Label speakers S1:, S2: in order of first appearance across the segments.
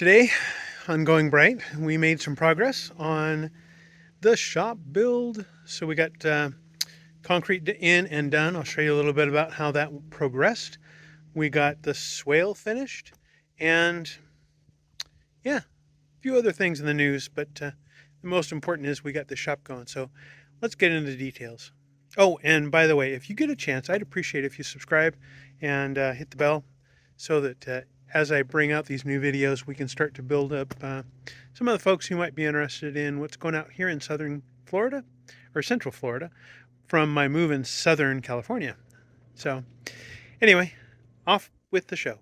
S1: Today on Going Bright, we made some progress on the shop build. So we got concrete in and done. I'll show you a little bit about how that progressed. We got the swale finished, and yeah, a few other things in the news, but the most important is we got the shop going. So let's get into the details. Oh, and by the way, if you get a chance, I'd appreciate if you subscribe and hit the bell so that as I bring out these new videos, we can start to build up some of the folks who might be interested in what's going out here in southern Florida, or central Florida, from my move in southern California. So anyway, off with the show.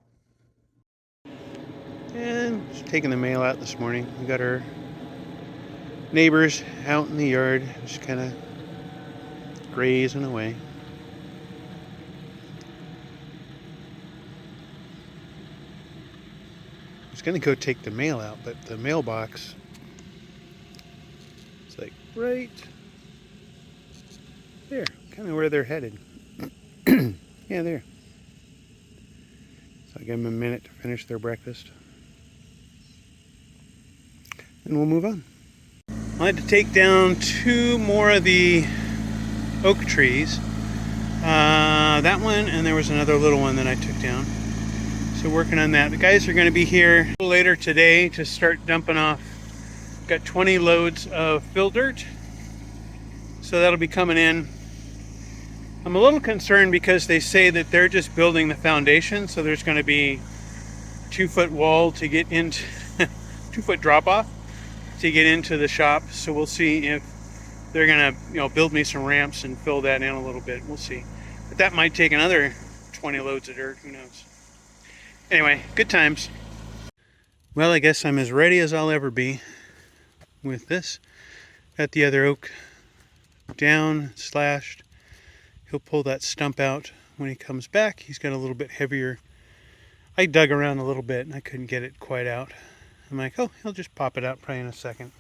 S1: And just taking the mail out this morning. We got our neighbors out in the yard, just kind of grazing away. I was going to go take the mail out, but the mailbox is like right there, kind of where they're headed. Yeah, there. So I'll give them a minute to finish their breakfast. And we'll move on. I had to take down 2 more of the oak trees. That one, and there was another little one that I took down. So working on that. The guys are going to be here a little later today to start dumping off. Got 20 loads of fill dirt. So that'll be coming in. I'm a little concerned because they say that they're just building the foundation. So there's going to be 2-foot wall to get into, 2-foot drop off to get into the shop. So we'll see if they're going to, build me some ramps and fill that in a little bit. We'll see. But that might take another 20 loads of dirt. Who knows? Anyway, good times. Well, I guess I'm as ready as I'll ever be with this. Got the other oak down, slashed. He'll pull that stump out when he comes back. He's got a little bit heavier. I dug around a little bit and I couldn't get it quite out. I'm like, oh, he'll just pop it out probably in a second.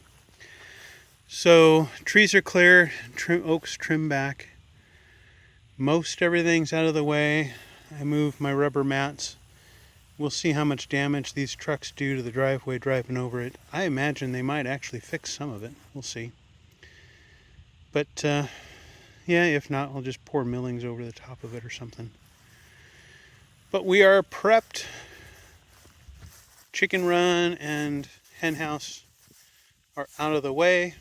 S1: So trees are clear, oaks trimmed back. Most everything's out of the way. I moved my rubber mats. We'll see how much damage these trucks do to the driveway driving over it. I imagine they might actually fix some of it. We'll see. But yeah, if not, I'll just pour millings over the top of it or something. But we are prepped. Chicken run and hen house are out of the way.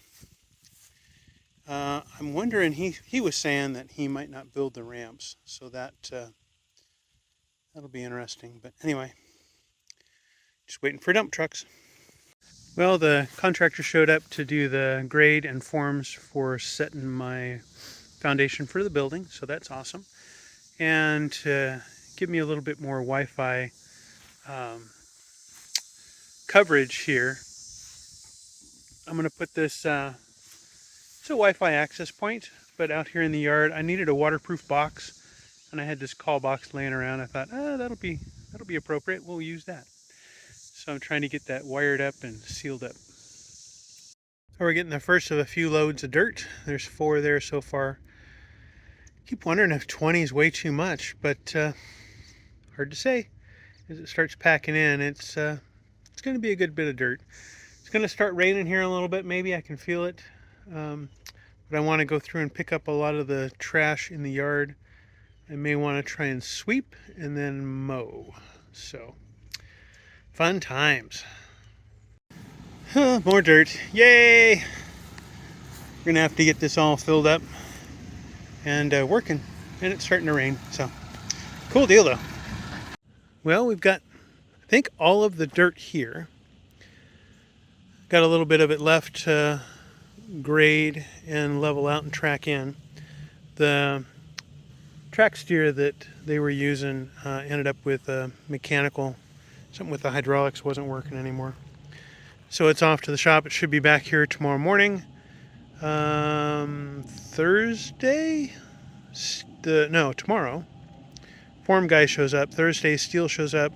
S1: I'm wondering, he was saying that he might not build the ramps, so that that'll be interesting. But anyway, just waiting for dump trucks. Well, the contractor showed up to do the grade and forms for setting my foundation for the building, so that's awesome. And to give me a little bit more Wi-Fi coverage here, I'm going to put this, it's a Wi-Fi access point, but out here in the yard, I needed a waterproof box, and I had this call box laying around. I thought, that'll be appropriate. We'll use that. So I'm trying to get that wired up and sealed up. So we're getting the first of a few loads of dirt. There's 4 there so far. Keep wondering if 20 is way too much, but hard to say. As it starts packing in, it's going to be a good bit of dirt. It's going to start raining here a little bit. Maybe I can feel it. But I want to go through and pick up a lot of the trash in the yard. I may want to try and sweep and then mow. So, fun times. More dirt. Yay! We're going to have to get this all filled up and working. And it's starting to rain. So, cool deal though. Well, we've got, I think, all of the dirt here. Got a little bit of it left to grade and level out and track in. The Tracksteer that they were using ended up with a mechanical, something with the hydraulics wasn't working anymore. So it's off to the shop. It should be back here tomorrow morning. Thursday? Tomorrow. Form guy shows up. Thursday, steel shows up.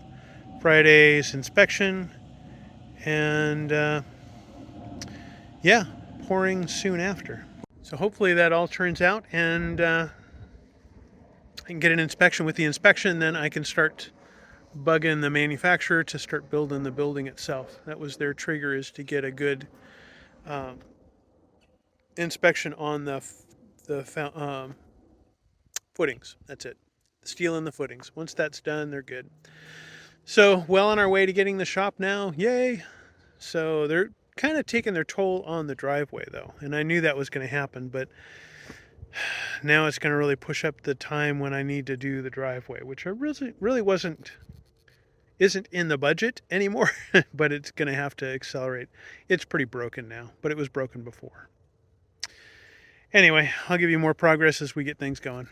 S1: Friday's inspection. And yeah, pouring soon after. So hopefully that all turns out, and I can get an inspection. With the inspection, then I can start bugging the manufacturer to start building the building itself. That was their trigger, is to get a good inspection on the footings. That's it. The steel and the footings. Once that's done, they're good. So, well on our way to getting the shop now. Yay! So they're kind of taking their toll on the driveway, though. And I knew that was going to happen, but now it's going to really push up the time when I need to do the driveway, which I really isn't in the budget anymore, but it's going to have to accelerate. It's pretty broken now, but it was broken before. Anyway, I'll give you more progress as we get things going.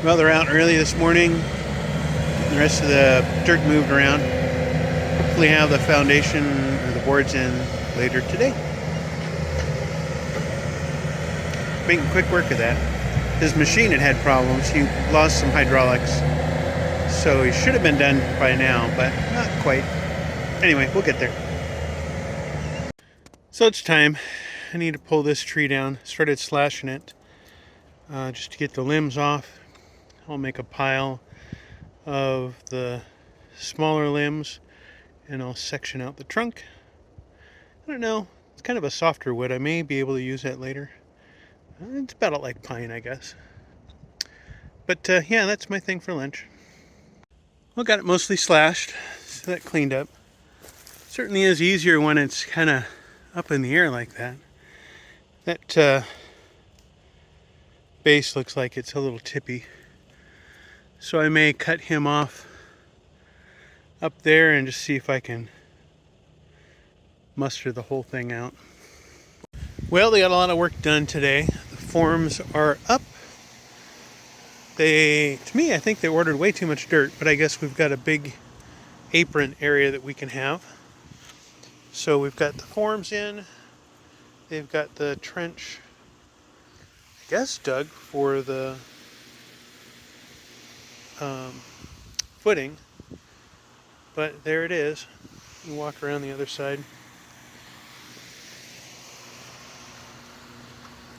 S1: Well, they're out early this morning. The rest of the dirt moved around. Hopefully have the foundation or the boards in later today. Making quick work of that. His machine had problems. He lost some hydraulics. So he should have been done by now, but not quite. Anyway, we'll get there. So it's time. I need to pull this tree down. Started slashing it just to get the limbs off. I'll make a pile of the smaller limbs and I'll section out the trunk. I don't know. It's kind of a softer wood. I may be able to use that later. It's about like pine, I guess. But yeah, that's my thing for lunch. Well, got it mostly slashed, so that cleaned up. Certainly is easier when it's kind of up in the air like that. That base looks like it's a little tippy. So I may cut him off up there and just see if I can muster the whole thing out. Well, they got a lot of work done today. The forms are up. To me, I think they ordered way too much dirt, but I guess we've got a big apron area that we can have. So we've got the forms in. They've got the trench, I guess, dug for the footing. But there it is. You walk around the other side.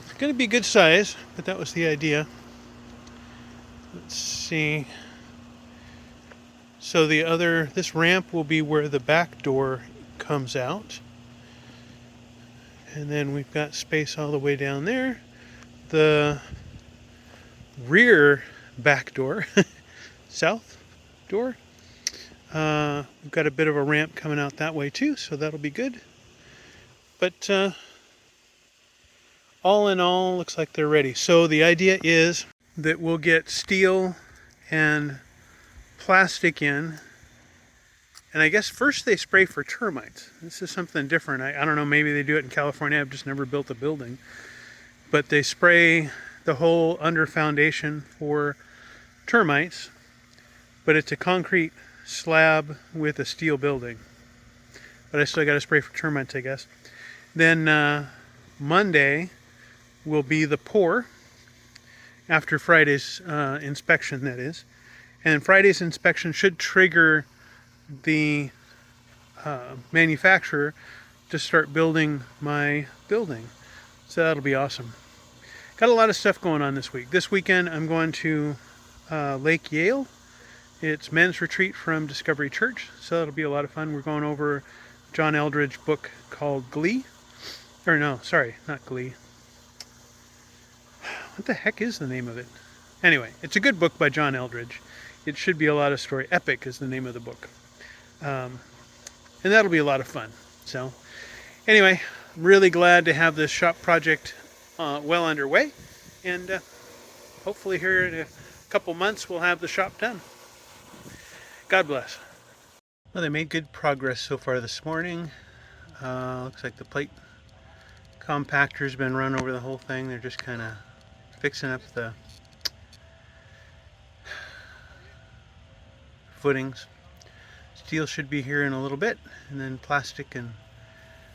S1: It's going to be good size, but that was the idea. Let's see. So this ramp will be where the back door comes out. And then we've got space all the way down there. The rear back door, south door, we've got a bit of a ramp coming out that way too, so that'll be good. But all in all, looks like they're ready. So the idea is that we'll get steel and plastic in. And I guess first they spray for termites. This is something different. I don't know, maybe they do it in California. I've just never built a building. But they spray the whole under foundation for termites. But it's a concrete slab with a steel building. But I still got to spray for termites, I guess. Then Monday will be the pour. After Friday's inspection, that is. And Friday's inspection should trigger the manufacturer to start building my building. So that'll be awesome. Got a lot of stuff going on this week. This weekend I'm going to Lake Yale. It's men's retreat from Discovery Church. So that'll be a lot of fun. We're going over John Eldredge's book called Glee. Or no, sorry, not Glee. What the heck is the name of it? Anyway, it's a good book by John Eldredge. It should be a lot of story. Epic is the name of the book. And that'll be a lot of fun. So anyway, really glad to have this shop project well underway. And hopefully here in a couple months we'll have the shop done. God bless. Well, they made good progress so far this morning. Looks like the plate compactor's been run over the whole thing. They're just kind of fixing up the footings. Steel should be here in a little bit, and then plastic and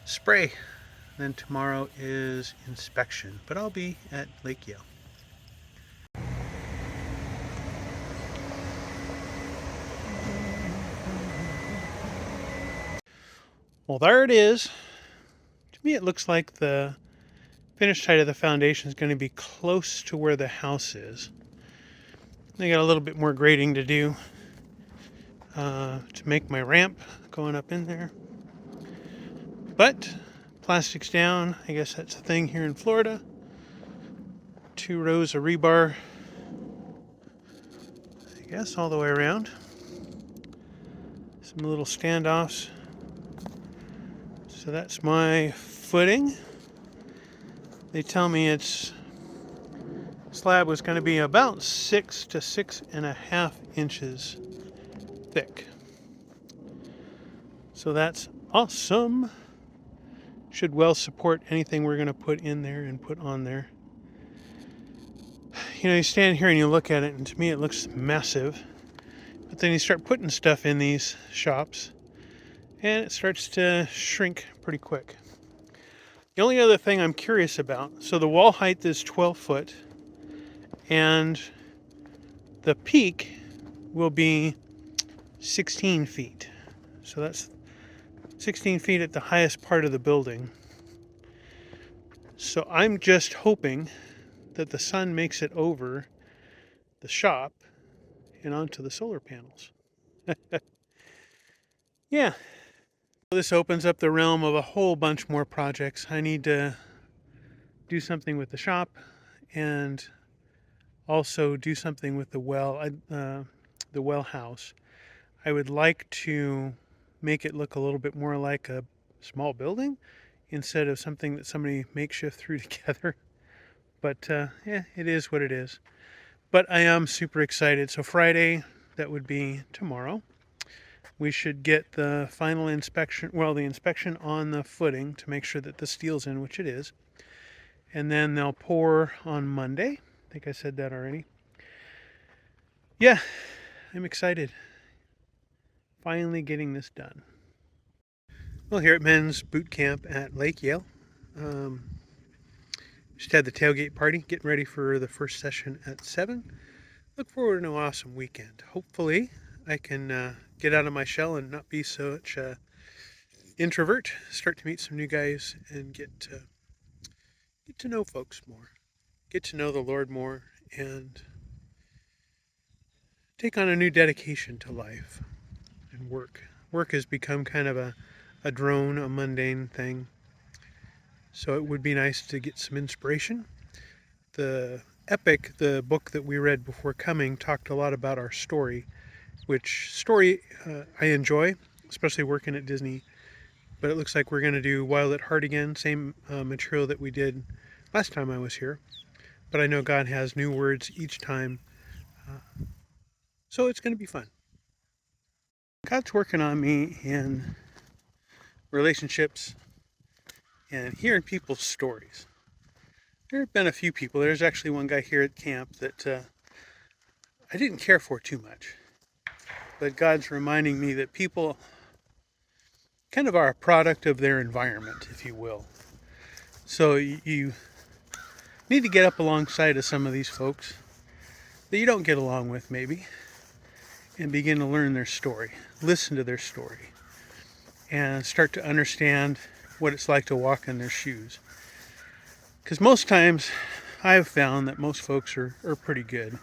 S1: spray. Then tomorrow is inspection, but I'll be at Lake Yale. Well, there it is. To me, it looks like the finished height of the foundation is going to be close to where the house is. They got a little bit more grading to do. to make my ramp going up in there. But plastic's down. I guess that's a thing here in Florida. 2 rows of rebar, I guess, all the way around. Some little standoffs. So that's my footing. They tell me its slab was going to be about 6 to 6.5 inches thick. So that's awesome. Should well support anything we're going to put in there and put on there. You know, you stand here and you look at it, and to me it looks massive. But then you start putting stuff in these shops, and it starts to shrink pretty quick. The only other thing I'm curious about, so the wall height is 12 foot, and the peak will be 16 feet. So that's 16 feet at the highest part of the building. So I'm just hoping that the sun makes it over the shop and onto the solar panels. Yeah. This opens up the realm of a whole bunch more projects. I need to do something with the shop and also do something with the well house. I would like to make it look a little bit more like a small building instead of something that somebody makeshift threw together. But yeah, it is what it is. But I am super excited. So Friday, that would be tomorrow, we should get the final inspection, well, the inspection on the footing to make sure that the steel's in, which it is. And then they'll pour on Monday. I think I said that already. Yeah, I'm excited. Finally getting this done. Well, here at Men's Boot Camp at Lake Yale. Just had the tailgate party, getting ready for the first session at 7. Look forward to an awesome weekend. Hopefully, I can get out of my shell and not be such an introvert. Start to meet some new guys and get to know folks more. Get to know the Lord more and take on a new dedication to life and work. Work has become kind of a drone, a mundane thing. So it would be nice to get some inspiration. The book that we read before coming, talked a lot about our story, which story I enjoy, especially working at Disney. But it looks like we're going to do Wild at Heart again, same material that we did last time I was here. But I know God has new words each time, so it's going to be fun. God's working on me in relationships and hearing people's stories. There have been a few people. There's actually one guy here at camp that I didn't care for too much. But God's reminding me that people kind of are a product of their environment, if you will. So you need to get up alongside of some of these folks that you don't get along with, maybe, and begin to learn their story, listen to their story, and start to understand what it's like to walk in their shoes. Because most times I've found that most folks are pretty good.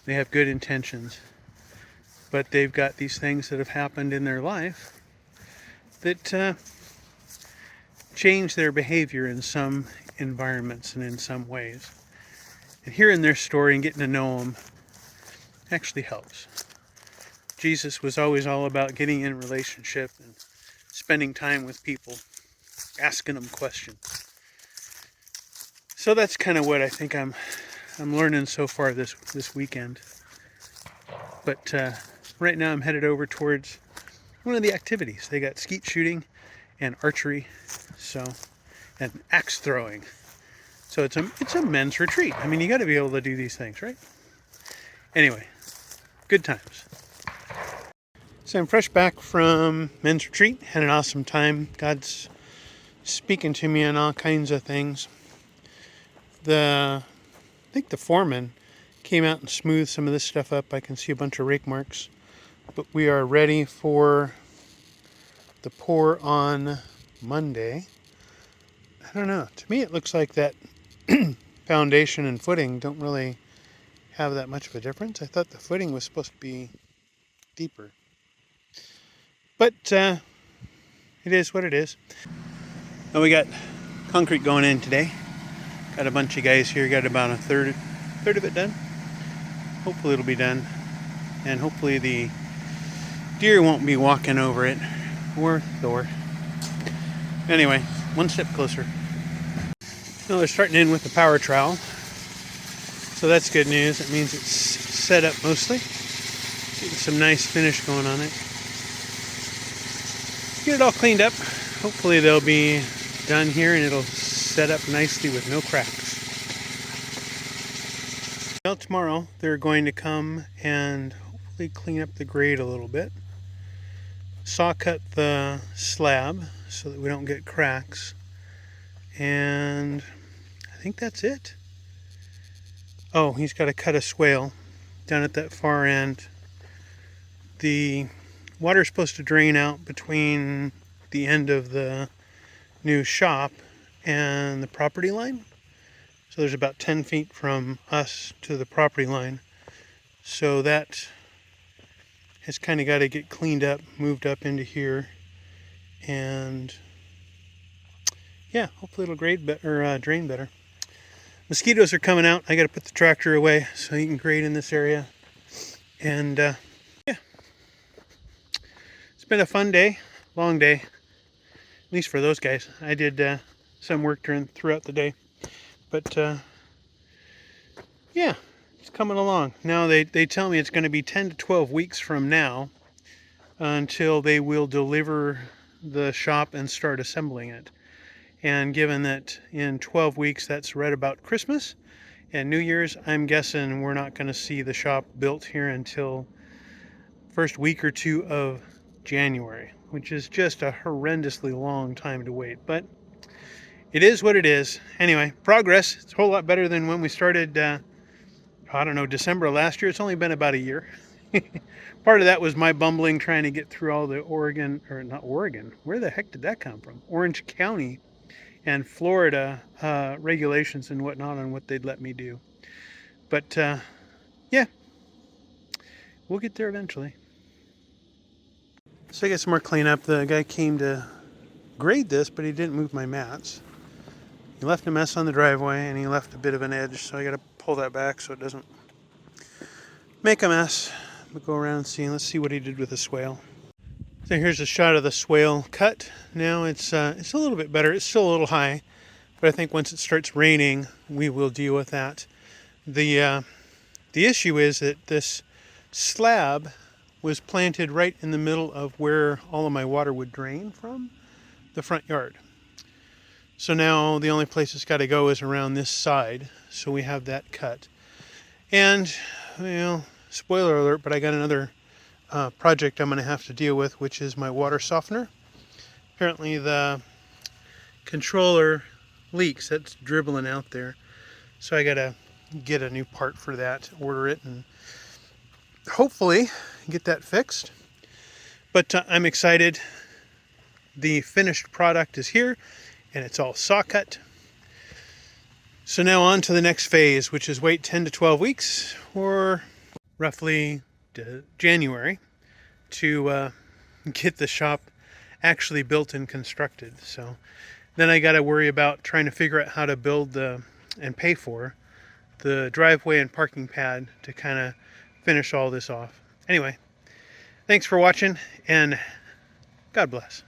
S1: They have good intentions, but they've got these things that have happened in their life that change their behavior in some environments and in some ways. And hearing their story and getting to know them actually helps. Jesus was always all about getting in relationship and spending time with people, asking them questions. So that's kind of what I think I'm learning so far this weekend. But right now I'm headed over towards one of the activities. They got skeet shooting and archery, and axe throwing. So it's a men's retreat. I mean, you got to be able to do these things, right? Anyway, good times. So I'm fresh back from men's retreat. Had an awesome time. God's speaking to me on all kinds of things. I think the foreman came out and smoothed some of this stuff up. I can see a bunch of rake marks. But we are ready for the pour on Monday. I don't know. To me, it looks like that foundation and footing don't really have that much of a difference. I thought the footing was supposed to be deeper. But it is what it is. Now we got concrete going in today. Got a bunch of guys here. Got about a third of it done. Hopefully it'll be done, and hopefully the deer won't be walking over it, or Thor. Anyway, one step closer. Now they're starting in with the power trowel, so that's good news. It means it's set up mostly. Getting some nice finish going on it. Get it all cleaned up. Hopefully they'll be done here and it'll set up nicely with no cracks. Well, tomorrow they're going to come and hopefully clean up the grade a little bit. Saw cut the slab so that we don't get cracks. And I think that's it. Oh, he's got to cut a swale down at that far end. The water is supposed to drain out between the end of the new shop and the property line. So there's about 10 feet from us to the property line. So that has kind of got to get cleaned up, moved up into here. And yeah, hopefully it'll grade better, drain better. Mosquitoes are coming out. I got to put the tractor away so he can grade in this area. And yeah, it's been a fun day, long day, at least for those guys. I did some work throughout the day, but yeah, it's coming along. Now they tell me it's going to be 10 to 12 weeks from now until they will deliver the shop and start assembling it. And given that in 12 weeks, that's right about Christmas and New Year's, I'm guessing we're not going to see the shop built here until first week or two of January, which is just a horrendously long time to wait. But it is what it is. Anyway, progress. It's a whole lot better than when we started, I don't know, December of last year. It's only been about a year. Part of that was my bumbling trying to get through all the Oregon, or not Oregon, where the heck did that come from? Orange County and Florida regulations and whatnot on what they'd let me do. But yeah, we'll get there eventually. So I got some more cleanup. The guy came to grade this, but he didn't move my mats. He left a mess on the driveway and he left a bit of an edge, so I got to pull that back so it doesn't make a mess. We'll go around and see. Let's see what he did with the swale. So here's a shot of the swale cut. Now it's a little bit better. It's still a little high, but I think once it starts raining, we will deal with that. The issue is that this slab was planted right in the middle of where all of my water would drain from the front yard. So now the only place it's got to go is around this side. So we have that cut. And, well, spoiler alert, but I got another project I'm going to have to deal with, which is my water softener. Apparently the controller leaks. That's dribbling out there. So I got to get a new part for that, order it, and hopefully get that fixed. But I'm excited. The finished product is here, and it's all saw cut. So now on to the next phase, which is wait 10 to 12 weeks, or roughly January, to get the shop actually built and constructed. So then I got to worry about trying to figure out how to build and pay for the driveway and parking pad to kind of finish all this off. Anyway, thanks for watching, and God bless.